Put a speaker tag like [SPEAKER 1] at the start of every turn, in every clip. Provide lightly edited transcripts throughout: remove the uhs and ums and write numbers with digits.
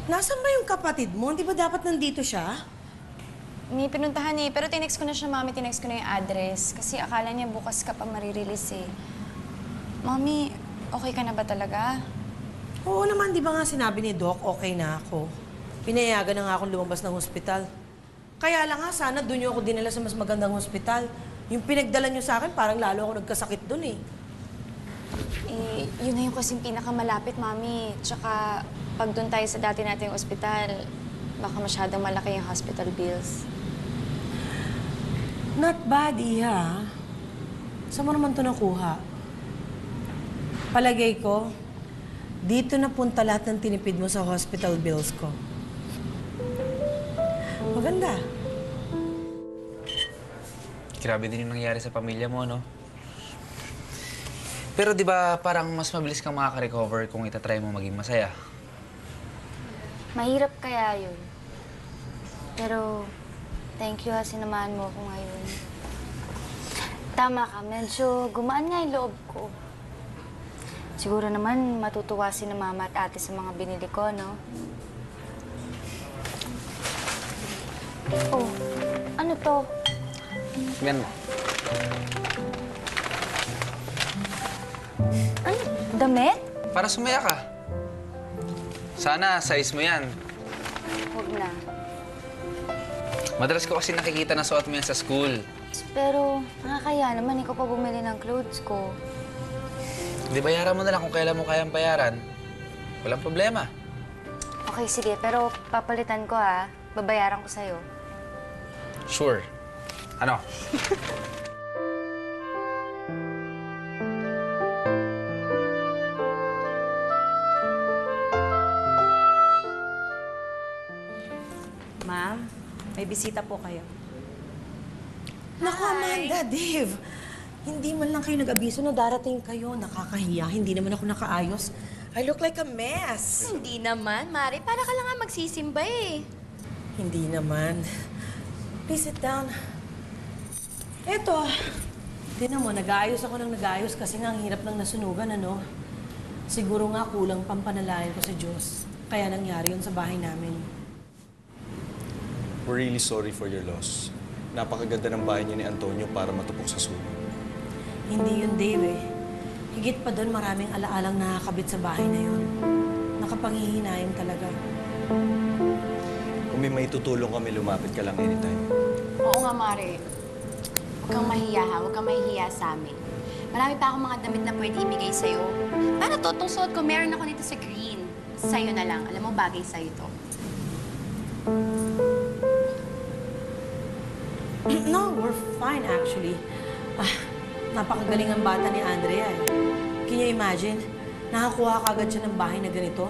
[SPEAKER 1] Nasaan ba yung kapatid mo? Di ba dapat nandito siya?
[SPEAKER 2] May pinuntahan eh, pero tinext ko na siya, Mami. Tinext ko na yung address. Kasi akala niya bukas ka pa marirelease eh. Mami, okay ka na ba talaga?
[SPEAKER 1] Oo naman, di ba nga sinabi ni Doc, okay na ako. Pinayagan na nga akong lumabas ng hospital. Kaya lang nga, sana doon niyo ako dinala sa mas magandang hospital. Yung pinagdala niyo sa akin, parang lalo ako nagkasakit doon eh.
[SPEAKER 2] Eh, yun na yung kasing pinakamalapit, Mami. Tsaka, pag doon tayo sa dati nating ospital, baka masyadong malaki yung hospital bills.
[SPEAKER 1] Not bad, Iha. Saan mo naman ito nakuha? Palagay ko, dito na punta lahat ng tinipid mo sa hospital bills ko. Maganda.
[SPEAKER 3] Grabe din yung nangyari sa pamilya mo, no? Pero di ba parang mas mabilis kang makaka-recover kung itatry mo maging masaya?
[SPEAKER 4] Mahirap kaya yun. Pero, thank you ha, sinamahan mo ako ngayon. Tama ka, medyo gumaan nga yung loob ko. Siguro naman matutuwa si na mama at ate sa mga binili ko, no? Oh, ano to?
[SPEAKER 3] Yan.
[SPEAKER 4] Ano? Damit?
[SPEAKER 3] Para sumaya ka. Sana size mo yan.
[SPEAKER 4] Huwag na.
[SPEAKER 3] Madalas ko kasi nakikita na suot mo yan sa school.
[SPEAKER 4] Pero, nakakaya naman, ikaw pa bumili ng clothes ko.
[SPEAKER 3] Di bayaran mo na lang kung kailan mo kayang bayaran. Walang problema.
[SPEAKER 4] Okay, sige. Pero papalitan ko, ha. Babayaran ko sa'yo.
[SPEAKER 3] Sure. Ano?
[SPEAKER 5] Ma'am, may bisita po kayo.
[SPEAKER 1] Naku, Amanda, Dave. Hindi man lang kayo nag-abiso na darating kayo. Nakakahiya. Hindi naman ako nakaayos. I look like a mess.
[SPEAKER 6] Hindi naman, Mari. Para ka lang nga magsisimba eh.
[SPEAKER 1] Hindi naman. Please sit down. Eto. Tignan mo, nag-aayos ako ng nag-aayos kasi nga ang hirap ng nasunugan, ano? Siguro nga kulang pampanalain ko sa Diyos. Kaya nangyari yun sa bahay namin.
[SPEAKER 7] We're really sorry for your loss. Napakaganda ng bahay niya ni Antonio para matupok sa sunog.
[SPEAKER 1] Hindi yun, Dave, eh. Higit pa doon, maraming alaalang nakakabit sa bahay na yun. Nakapanghihinayang talaga.
[SPEAKER 7] Kung may maitutulong kami, lumapit ka lang anytime.
[SPEAKER 6] Oo nga, Mari. Huwag kang mahiya ha. Huwag kang mahihiya sa amin. Marami pa akong mga damit na pwede ibigay sa'yo. Paano to? Itong suot ko, meron ako nito sa green. Sa'yo na lang. Alam mo, bagay sa'yo to.
[SPEAKER 1] No, we're fine actually. Napakagaling ang bata ni Andrea eh. Can you imagine? Nakakuha kagad siya ng bahay na ganito?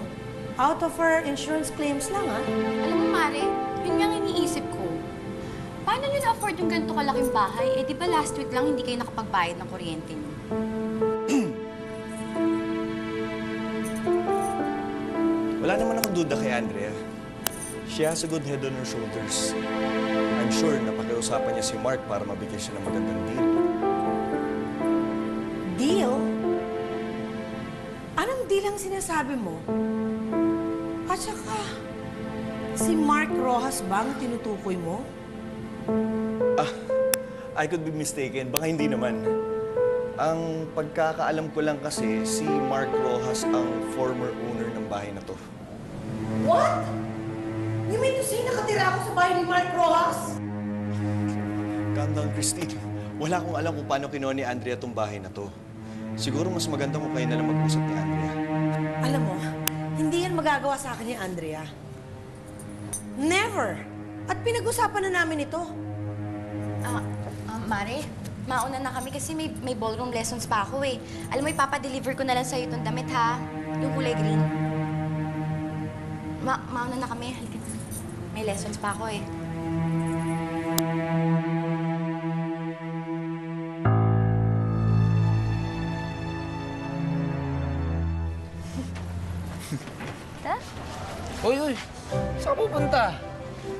[SPEAKER 1] Out of her insurance claims lang, ah.
[SPEAKER 6] Alam mo, Mari, yun nga ang iniisip ko. Paano nyo na-afford yung ganito kalaking bahay? Eh, di ba last week lang hindi kayo nakapagbayad ng kuryente niyo?
[SPEAKER 7] Wala naman akong duda kay Andrea. She has a good head on her shoulders. I'm sure napakiusapan niya si Mark para mabigyan siya ng magandang deal.
[SPEAKER 1] Deal? Anong deal ang sinasabi mo? At saka, si Mark Rojas ba ang tinutukoy mo?
[SPEAKER 7] I could be mistaken. Baka hindi naman. Ang pagkakaalam ko lang kasi, si Mark Rojas ang former owner ng bahay na to.
[SPEAKER 1] What? You mean to say nakatira ako sa bahay ni Mark Rojas?
[SPEAKER 7] Calm down, Christine. Wala akong alam kung paano kinuha ni Andrea tong bahay na to. Siguro mas maganda kung kayo na lang mag-usap ni Andrea.
[SPEAKER 1] Alam mo, hindi yan magagawa sa akin ni Andrea. Never! At pinag-usapan na namin ito.
[SPEAKER 6] Mari, mauna na kami kasi may ballroom lessons pa ako eh. Alam mo, ipapadeliver ko na lang sa'yo itong damit ha. Yung kulay green. Mauna na kami. Halika na. May lessons pa ako eh.
[SPEAKER 3] Uy! Saan ka pupunta?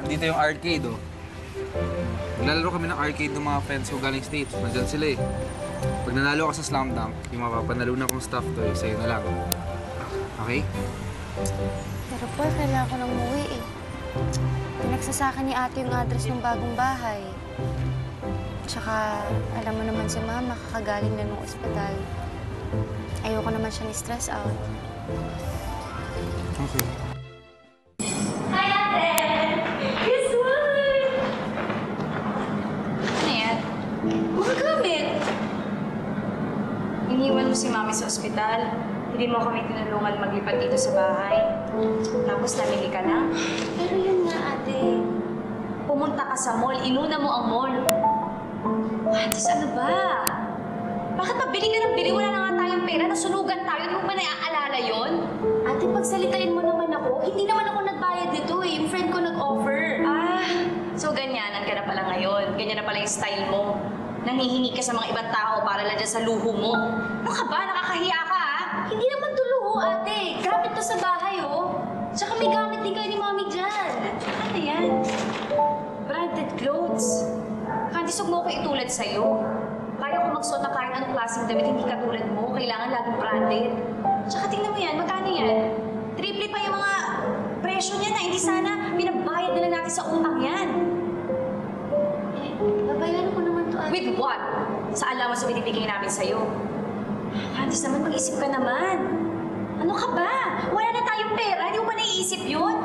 [SPEAKER 3] Dito yung arcade, oh. Naglalaro kami ng arcade ng mga friends ko galing States. Nandyan sila eh. Pag nanalo ka sa Slam Dunk, yung mapapanalo na kong stuff toy, sa'yo na lang. Okay?
[SPEAKER 4] Pero Paul, kailangan ko nang umuwi eh. Pinagsa sa akin ni ate yung address ng bagong bahay. Tsaka, alam mo naman si Mama, kakagaling na nung ospital. Ayoko naman siya ni-stress out.
[SPEAKER 3] Okay.
[SPEAKER 2] Ano yan? Mga gamit. Iniwan mo si Mami sa ospital. Hindi mo kami tinulungan maglipat dito sa bahay. Tapos namili ka na.
[SPEAKER 6] Pero yun nga, ate.
[SPEAKER 2] Pumunta ka sa mall. Inuna mo ang mall. Atis, ano ba? Bakit pabili ka ng bili? Wala na nga tayong pera. Nasunugan tayo. Hindi mo ba naaalala yun?
[SPEAKER 6] Ate, pagsalitain mo naman ako. Hindi naman ako nagbayad nito eh. Yung friend ko nag-offer.
[SPEAKER 2] So ganyanan ka na pala ngayon. Ganyan na pala yung style mo. Nangihingi ka sa mga ibang tao para lang dyan sa luho mo. Ano ka ba? Nakakahiya ka, ha?
[SPEAKER 6] Hindi naman tuluho, ate. Gamit to sa bahay, oh. Tsaka may gamit din kayo ni Mami dyan.
[SPEAKER 2] Ano yan? Branded clothes. Kandisog mo ko itulad sa'yo. Kaya ko magsuot ng kahit anong klaseng damit, hindi katulad mo. Kailangan laging branded. Tsaka tingnan mo yan, magkano yan? Triple pa yung mga presyo niya na hindi sana pinabayad nila natin sa utang yan.
[SPEAKER 6] Eh, babayaran ko naman to, ate.
[SPEAKER 2] With what? Sa allowance na binibigay namin sa'yo. Candice naman, mag-isip ka naman. Ano ka ba? Wala na tayong pera. Hindi mo ba naiisip yun?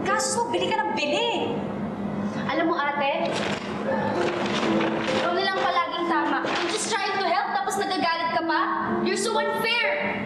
[SPEAKER 2] Maggastos mo, bili ka ng bili.
[SPEAKER 6] Alam mo, ate, ikaw na lang palaging tama. I'm just trying to help, tapos nagagalit ka pa? You're so unfair!